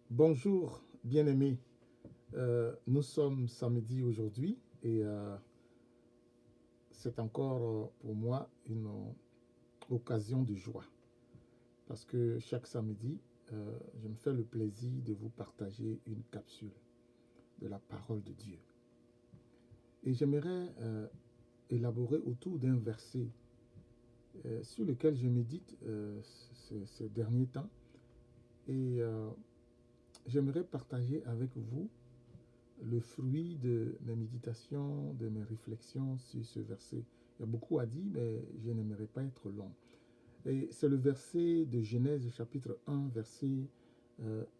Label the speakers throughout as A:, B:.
A: Bonjour, bien-aimés. Nous sommes samedi aujourd'hui et c'est encore pour moi une occasion de joie parce que chaque samedi, je me fais le plaisir de vous partager une capsule de la parole de Dieu. Et j'aimerais élaborer autour d'un verset sur lequel je médite ces derniers temps et j'aimerais partager avec vous le fruit de mes méditations, de mes réflexions sur ce verset. Il y a beaucoup à dire, mais je n'aimerais pas être long. Et c'est le verset de Genèse chapitre 1,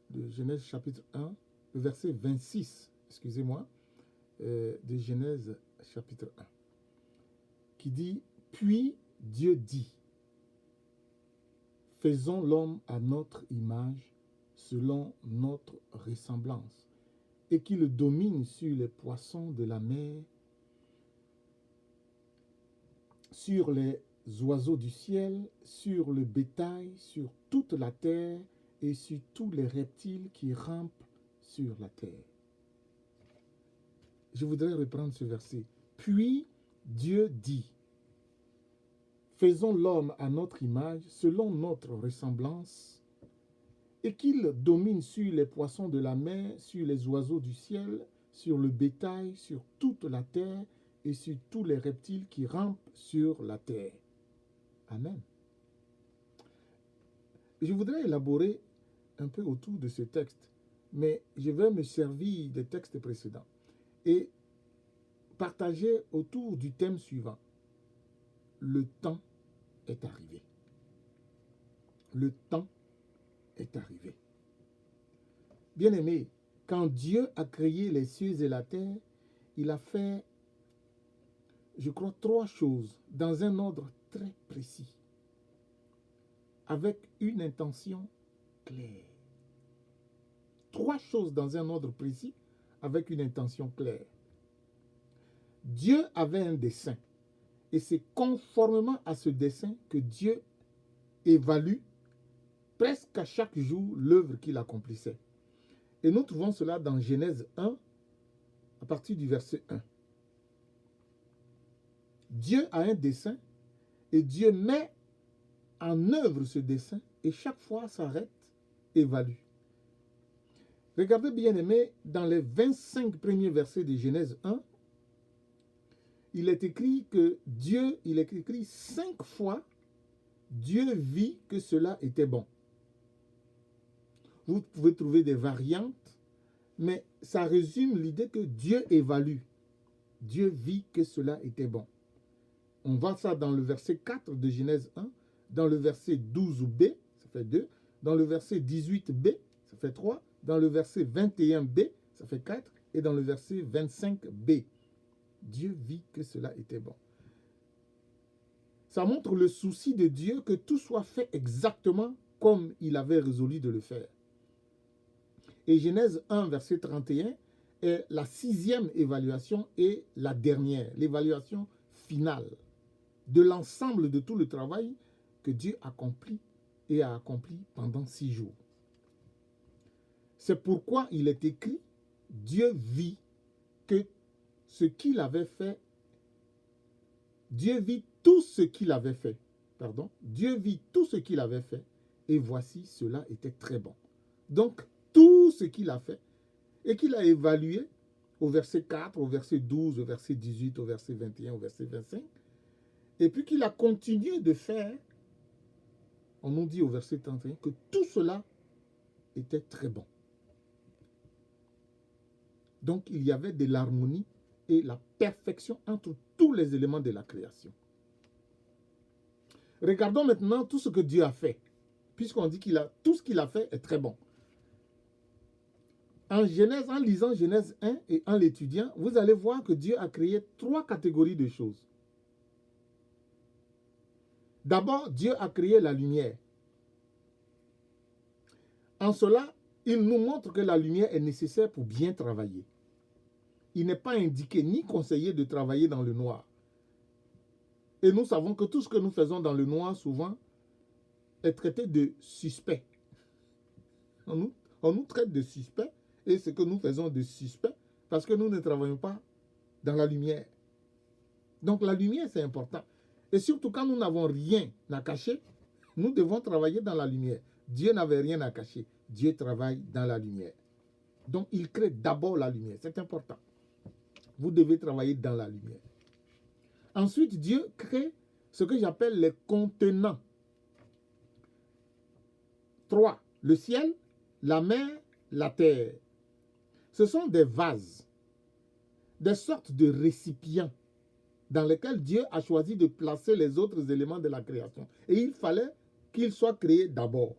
A: de Genèse chapitre 1, le verset 26, excusez-moi, de Genèse chapitre 1, qui dit, puis Dieu dit, faisons l'homme à notre image, selon notre ressemblance, et qu'il domine sur les poissons de la mer, sur les oiseaux du ciel, sur le bétail, sur toute la terre et sur tous les reptiles qui rampent sur la terre. Je voudrais reprendre ce verset. Puis Dieu dit, faisons l'homme à notre image, selon notre ressemblance, et qu'il domine sur les poissons de la mer, sur les oiseaux du ciel, sur le bétail, sur toute la terre et sur tous les reptiles qui rampent sur la terre. Amen. Je voudrais élaborer un peu autour de ce texte, mais je vais me servir des textes précédents et partager autour du thème suivant. Le temps est arrivé. Le temps est arrivé. Bien-aimés, quand Dieu a créé les cieux et la terre, il a fait, je crois, 3 choses dans un ordre très précis, avec une intention claire. 3 choses dans un ordre précis, avec une intention claire. Dieu avait un dessein, et c'est conformément à ce dessein que Dieu évalue presque à chaque jour l'œuvre qu'il accomplissait. Et nous trouvons cela dans Genèse 1, à partir du verset 1. Dieu a un dessein, et Dieu met en œuvre ce dessein, et chaque fois s'arrête, évalue. Regardez bien aimé, dans les 25 premiers versets de Genèse 1, il est écrit que Dieu, il est écrit 5 fois, Dieu vit que cela était bon. Vous pouvez trouver des variantes, mais ça résume l'idée que Dieu évalue. Dieu vit que cela était bon. On voit ça dans le verset 4 de Genèse 1, dans le verset 12b, ça fait 2, dans le verset 18b, ça fait 3, dans le verset 21b, ça fait 4, et dans le verset 25b. Dieu vit que cela était bon. Ça montre le souci de Dieu que tout soit fait exactement comme il avait résolu de le faire. Et Genèse 1, verset 31, est la 6e évaluation et la dernière, l'évaluation finale de l'ensemble de tout le travail que Dieu accomplit et a accompli pendant 6 jours. C'est pourquoi il est écrit, Dieu vit que ce qu'il avait fait, Dieu vit tout ce qu'il avait fait, Dieu vit tout ce qu'il avait fait, et voici, cela était très bon. Donc, tout ce qu'il a fait, et qu'il a évalué au verset 4, au verset 12, au verset 18, au verset 21, au verset 25, et puis qu'il a continué de faire, on nous dit au verset 31 que tout cela était très bon. Donc il y avait de l'harmonie et la perfection entre tous les éléments de la création. Regardons maintenant tout ce que Dieu a fait, puisqu'on dit qu'il a tout ce qu'il a fait est très bon. En lisant Genèse 1 et en l'étudiant, vous allez voir que Dieu a créé 3 catégories de choses. D'abord, Dieu a créé la lumière. En cela, il nous montre que la lumière est nécessaire pour bien travailler. Il n'est pas indiqué ni conseillé de travailler dans le noir. Et nous savons que tout ce que nous faisons dans le noir, souvent, est traité de suspect. On nous traite de suspects et ce que nous faisons de suspects parce que nous ne travaillons pas dans la lumière. Donc la lumière, c'est important. Et surtout quand nous n'avons rien à cacher, nous devons travailler dans la lumière. Dieu n'avait rien à cacher. Dieu travaille dans la lumière. Donc il crée d'abord la lumière. C'est important. Vous devez travailler dans la lumière. Ensuite, Dieu crée ce que j'appelle les contenants. 3. Le ciel, la mer, la terre. Ce sont des vases, des sortes de récipients dans lesquels Dieu a choisi de placer les autres éléments de la création. Et il fallait qu'ils soient créés d'abord.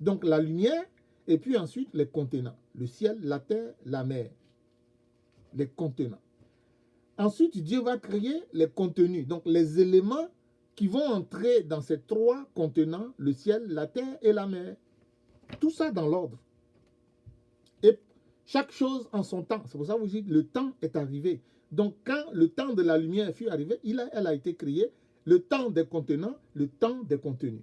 A: Donc la lumière et puis ensuite les contenants. Le ciel, la terre, la mer. Les contenants. Ensuite, Dieu va créer les contenus. Donc les éléments qui vont entrer dans ces 3 contenants, le ciel, la terre et la mer. Tout ça dans l'ordre. Et chaque chose en son temps. C'est pour ça que vous dites le temps est arrivé. Donc quand le temps de la lumière fut arrivé, elle a été créée. Le temps des contenants, le temps des contenus.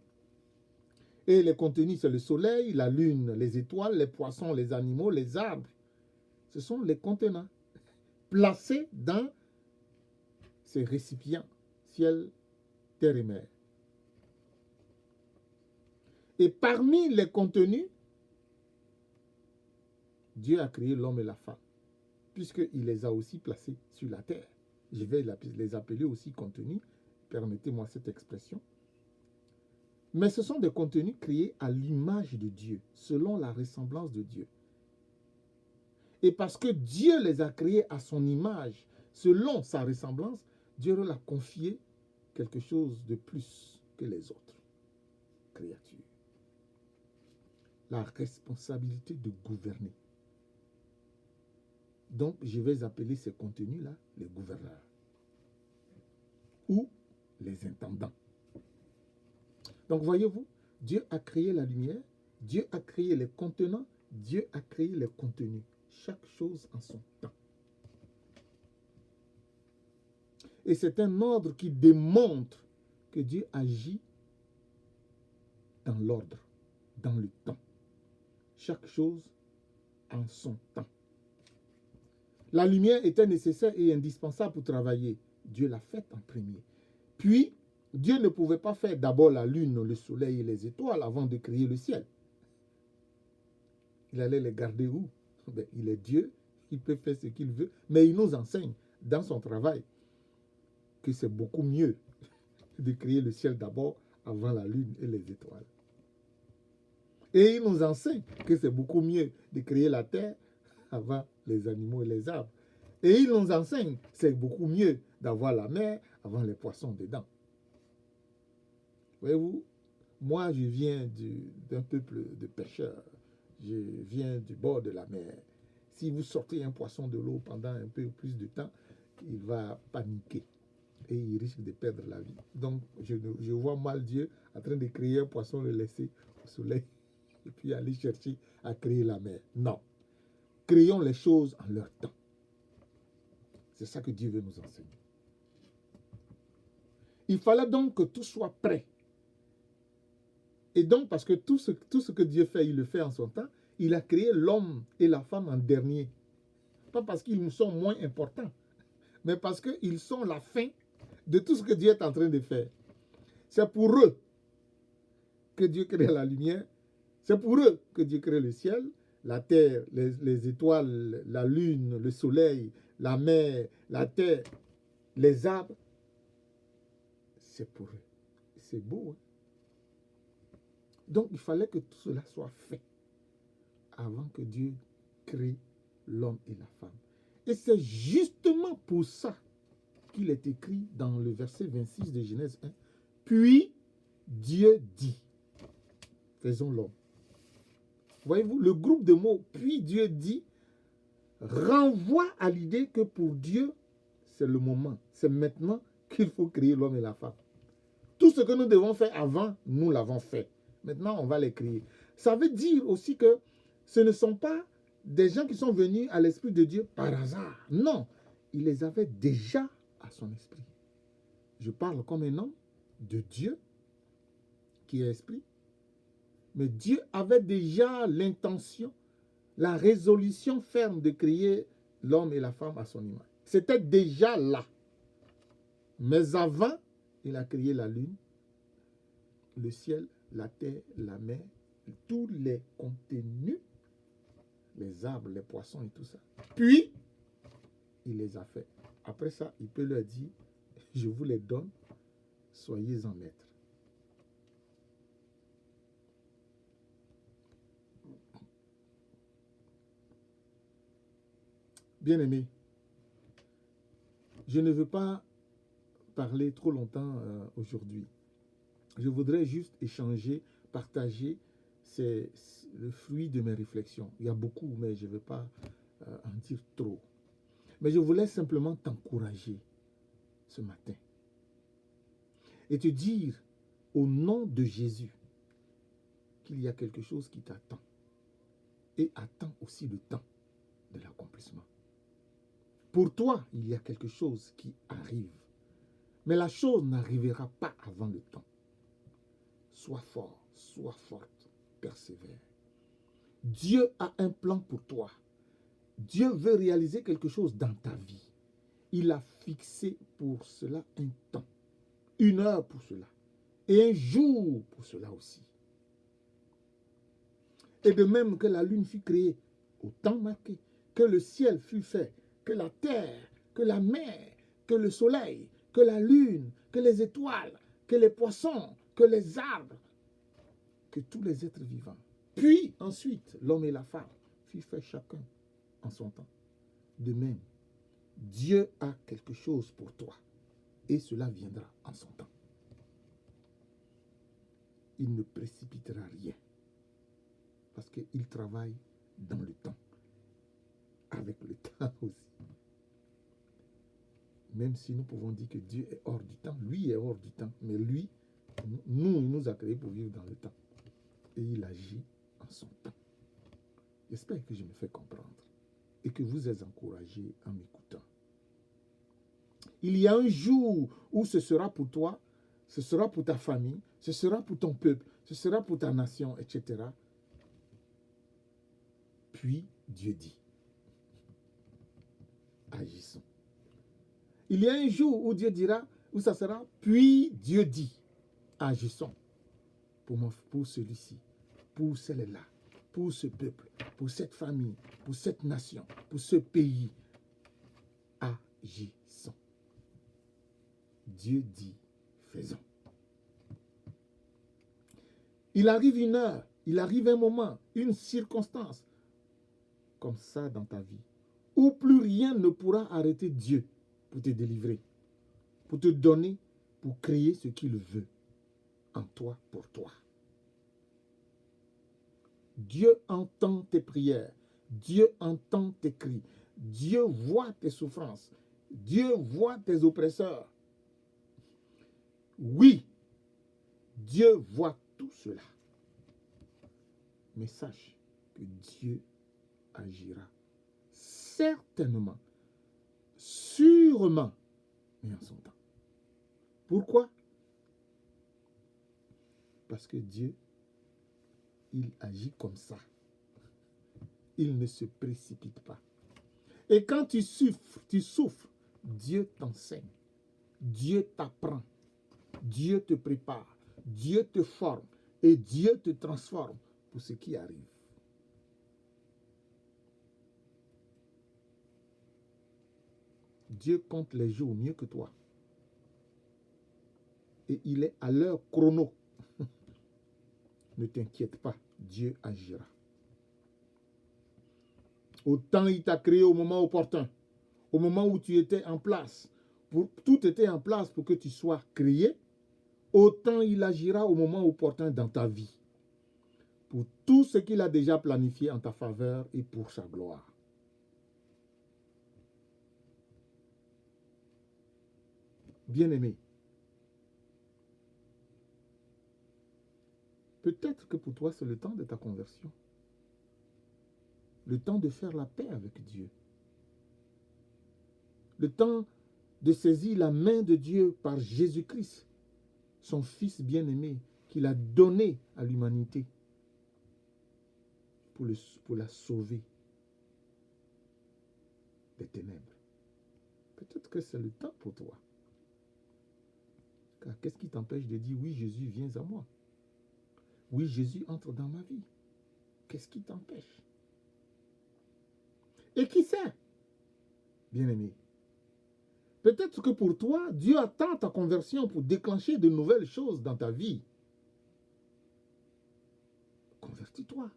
A: Et les contenus, c'est le soleil, la lune, les étoiles, les poissons, les animaux, les arbres. Ce sont les contenants placés dans ces récipients, ciel, terre et mer. Et parmi les contenus, Dieu a créé l'homme et la femme, puisqu'il les a aussi placés sur la terre. Je vais les appeler aussi contenus, permettez-moi cette expression. Mais ce sont des contenus créés à l'image de Dieu, selon la ressemblance de Dieu. Et parce que Dieu les a créés à son image, selon sa ressemblance, Dieu leur a confié quelque chose de plus que les autres créatures. La responsabilité de gouverner. Donc, je vais appeler ces contenus-là les gouverneurs ou les intendants. Donc, voyez-vous, Dieu a créé la lumière, Dieu a créé les contenants, Dieu a créé les contenus. Chaque chose en son temps. Et c'est un ordre qui démontre que Dieu agit dans l'ordre, dans le temps. Chaque chose en son temps. La lumière était nécessaire et indispensable pour travailler. Dieu l'a faite en premier. Puis, Dieu ne pouvait pas faire d'abord la lune, le soleil et les étoiles avant de créer le ciel. Il allait les garder où? Ben, il est Dieu, il peut faire ce qu'il veut, mais il nous enseigne dans son travail que c'est beaucoup mieux de créer le ciel d'abord avant la lune et les étoiles. Et il nous enseigne que c'est beaucoup mieux de créer la terre avant les animaux et les arbres. Et il nous enseigne que c'est beaucoup mieux d'avoir la mer avant les poissons dedans. Voyez-vous, moi je viens d'un peuple de pêcheurs. Je viens du bord de la mer. Si vous sortez un poisson de l'eau pendant un peu plus de temps, il va paniquer et il risque de perdre la vie. Donc, je vois mal Dieu en train de créer un poisson, le laisser au soleil et puis aller chercher à créer la mer. Non. Créons les choses en leur temps. C'est ça que Dieu veut nous enseigner. Il fallait donc que tout soit prêt. Et donc, parce que tout ce que Dieu fait, il le fait en son temps, il a créé l'homme et la femme en dernier. Pas parce qu'ils nous sont moins importants, mais parce qu'ils sont la fin de tout ce que Dieu est en train de faire. C'est pour eux que Dieu crée la lumière. C'est pour eux que Dieu crée le ciel, la terre, les étoiles, la lune, le soleil, la mer, la terre, les arbres. C'est pour eux. C'est beau, hein? Donc, il fallait que tout cela soit fait avant que Dieu crée l'homme et la femme. Et c'est justement pour ça qu'il est écrit dans le verset 26 de Genèse 1. Puis, Dieu dit, faisons l'homme. Voyez-vous, le groupe de mots, puis Dieu dit, renvoie à l'idée que pour Dieu, c'est le moment, c'est maintenant qu'il faut créer l'homme et la femme. Tout ce que nous devons faire avant, nous l'avons fait. Maintenant, on va les créer. Ça veut dire aussi que ce ne sont pas des gens qui sont venus à l'Esprit de Dieu par hasard. Non, il les avait déjà à son esprit. Je parle comme un homme de Dieu qui est esprit. Mais Dieu avait déjà l'intention la résolution ferme de créer l'homme et la femme à son image. C'était déjà là. Mais avant, il a créé la lune, le ciel, la terre, la mer, tous les contenus, les arbres, les poissons et tout ça. Puis, il les a fait. Après ça, il peut leur dire, je vous les donne, soyez-en maîtres. Bien-aimés, je ne veux pas parler trop longtemps aujourd'hui. Je voudrais juste échanger, partager le fruit de mes réflexions. Il y a beaucoup, mais je ne veux pas en dire trop. Mais je voulais simplement t'encourager ce matin et te dire au nom de Jésus qu'il y a quelque chose qui t'attend et attend aussi le temps de l'accomplissement. Pour toi, il y a quelque chose qui arrive, mais la chose n'arrivera pas avant le temps. Sois fort, sois forte, persévère. Dieu a un plan pour toi. Dieu veut réaliser quelque chose dans ta vie. Il a fixé pour cela un temps, une heure pour cela, et un jour pour cela aussi. Et de même que la lune fut créée au temps marqué, que le ciel fut fait, que la terre, que la mer, que le soleil, que la lune, que les étoiles, que les poissons, que les arbres, que tous les êtres vivants. Puis ensuite, l'homme et la femme furent faits chacun en son temps. De même, Dieu a quelque chose pour toi et cela viendra en son temps. Il ne précipitera rien parce qu'il travaille dans le temps, avec le temps aussi. Même si nous pouvons dire que Dieu est hors du temps, lui est hors du temps, mais lui, il nous a créés pour vivre dans le temps. Et il agit en son temps. J'espère que je me fais comprendre et que vous êtes encouragés en m'écoutant. Il y a un jour où ce sera pour toi, ce sera pour ta famille, ce sera pour ton peuple, ce sera pour ta nation, etc. Puis Dieu dit, agissons. Il y a un jour où Dieu dira, où ça sera, puis Dieu dit, agissons pour celui-ci, pour celle-là, pour ce peuple, pour cette famille, pour cette nation, pour ce pays. Agissons. Dieu dit, faisons. Il arrive une heure, il arrive un moment, une circonstance, comme ça dans ta vie, où plus rien ne pourra arrêter Dieu pour te délivrer, pour te donner, pour créer ce qu'il veut en toi, pour toi. Dieu entend tes prières, Dieu entend tes cris, Dieu voit tes souffrances, Dieu voit tes oppresseurs. Oui, Dieu voit tout cela. Mais sache que Dieu agira certainement, sûrement, mais en son temps. Pourquoi? Parce que Dieu, il agit comme ça. Il ne se précipite pas. Et quand tu souffres, Dieu t'enseigne, Dieu t'apprend, Dieu te prépare, Dieu te forme et Dieu te transforme pour ce qui arrive. Dieu compte les jours mieux que toi. Et il est à l'heure chrono. Ne t'inquiète pas, Dieu agira. Autant il t'a créé au moment opportun, au moment où tu étais en place, tout était en place pour que tu sois créé, autant il agira au moment opportun dans ta vie, pour tout ce qu'il a déjà planifié en ta faveur et pour sa gloire. Bien-aimé, peut-être que pour toi, c'est le temps de ta conversion. Le temps de faire la paix avec Dieu. Le temps de saisir la main de Dieu par Jésus-Christ, son Fils bien-aimé, qu'il a donné à l'humanité pour la sauver des ténèbres. Peut-être que c'est le temps pour toi. Car qu'est-ce qui t'empêche de dire, oui, Jésus, viens à moi? Oui, Jésus entre dans ma vie. Qu'est-ce qui t'empêche? Et qui sait, bien-aimé, peut-être que pour toi, Dieu attend ta conversion pour déclencher de nouvelles choses dans ta vie. Convertis-toi.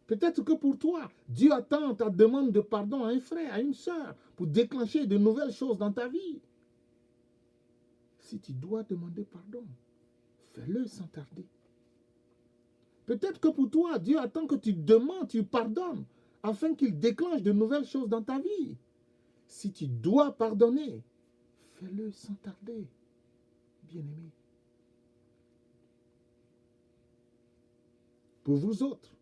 A: Peut-être que pour toi, Dieu attend ta demande de pardon à un frère, à une sœur, pour déclencher de nouvelles choses dans ta vie. Si tu dois demander pardon, fais-le sans tarder. Peut-être que pour toi, Dieu attend que tu demandes, tu pardonnes, afin qu'il déclenche de nouvelles choses dans ta vie. Si tu dois pardonner, fais-le sans tarder, bien-aimé. Pour vous autres,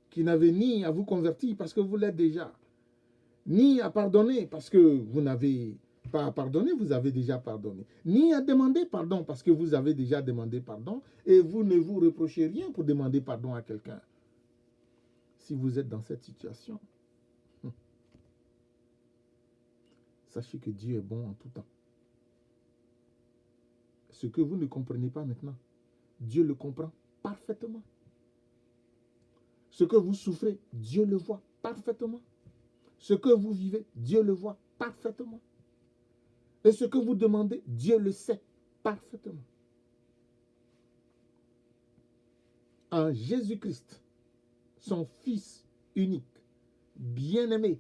A: qui n'avez ni à vous convertir parce que vous l'êtes déjà, ni à pardonner parce que vous n'avez pas pardonné, vous avez déjà pardonné, ni à demander pardon parce que vous avez déjà demandé pardon et vous ne vous reprochez rien pour demander pardon à quelqu'un. Si vous êtes dans cette situation, sachez que Dieu est bon en tout temps. Ce que vous ne comprenez pas maintenant, Dieu le comprend parfaitement. Ce que vous souffrez, Dieu le voit parfaitement. Ce que vous vivez, Dieu le voit parfaitement. Et ce que vous demandez, Dieu le sait parfaitement. En Jésus-Christ, son Fils unique, bien-aimé,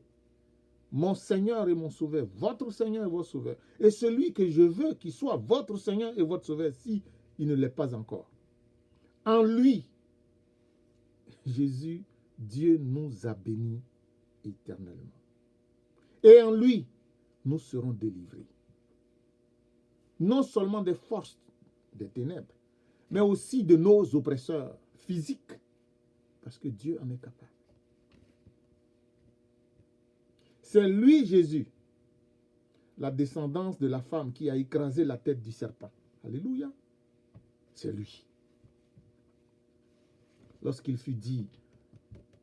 A: mon Seigneur et mon Sauveur, votre Seigneur et votre Sauveur, et celui que je veux qu'il soit votre Seigneur et votre Sauveur, si il ne l'est pas encore. En lui, Jésus, Dieu nous a bénis éternellement. Et en lui, nous serons délivrés. Non seulement des forces des ténèbres, mais aussi de nos oppresseurs physiques, parce que Dieu en est capable. C'est lui, Jésus, la descendance de la femme qui a écrasé la tête du serpent. Alléluia. C'est lui. Lorsqu'il fut dit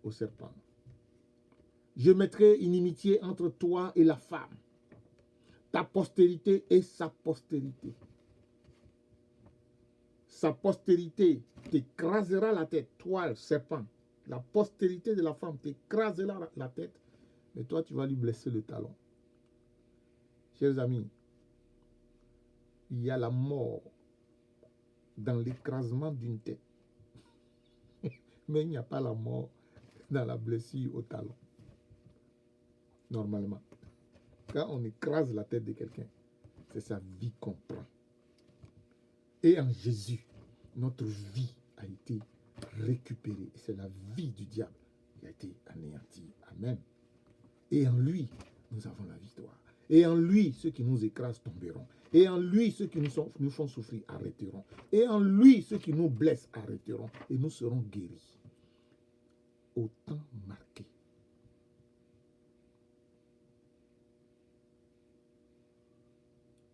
A: au serpent, je mettrai une inimitié entre toi et la femme, ta postérité et sa postérité. Sa postérité t'écrasera la tête, toi, le serpent. La postérité de la femme t'écrasera la tête, mais toi, tu vas lui blesser le talon. Chers amis, il y a la mort dans l'écrasement d'une tête, mais il n'y a pas la mort dans la blessure au talon. Normalement, quand on écrase la tête de quelqu'un, c'est sa vie qu'on prend. Et en Jésus, notre vie a été récupérée. Et c'est la vie du diable qui a été anéantie. Amen. Et en lui, nous avons la victoire. Et en lui, ceux qui nous écrasent tomberont. Et en lui, ceux qui nous font souffrir arrêteront. Et en lui, ceux qui nous blessent arrêteront. Et nous serons guéris. Au temps marqué.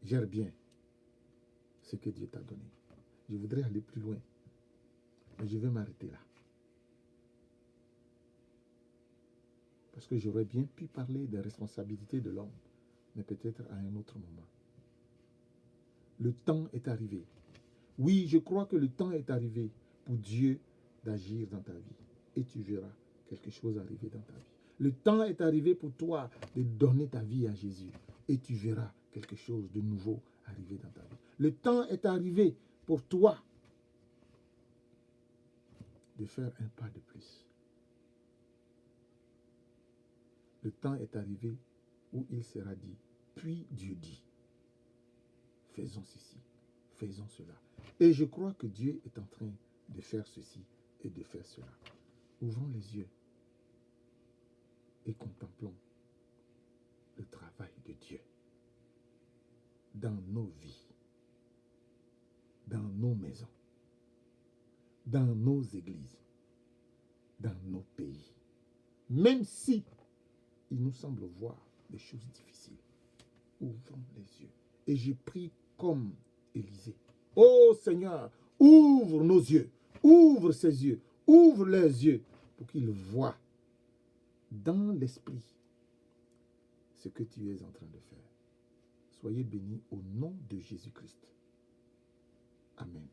A: Gère bien ce que Dieu t'a donné. Je voudrais aller plus loin, mais je vais m'arrêter là. Parce que j'aurais bien pu parler des responsabilités de l'homme, mais peut-être à un autre moment. Le temps est arrivé. Oui, je crois que le temps est arrivé pour Dieu d'agir dans ta vie. Et tu verras quelque chose arriver dans ta vie. Le temps est arrivé pour toi de donner ta vie à Jésus. Et tu verras quelque chose de nouveau arriver dans ta vie. Le temps est arrivé pour toi de faire un pas de plus. Le temps est arrivé où il sera dit, puis Dieu dit, faisons ceci, faisons cela. Et je crois que Dieu est en train de faire ceci et de faire cela. Ouvrons les yeux et contemplons le travail de Dieu dans nos vies, dans nos maisons, dans nos églises, dans nos pays. Même si il nous semble voir des choses difficiles, ouvrons les yeux. Et j'ai pris comme Élisée. Oh Seigneur, ouvre nos yeux Ouvre ses yeux, ouvre leurs yeux pour qu'ils voient dans l'esprit ce que tu es en train de faire. Soyez bénis au nom de Jésus-Christ. Amen.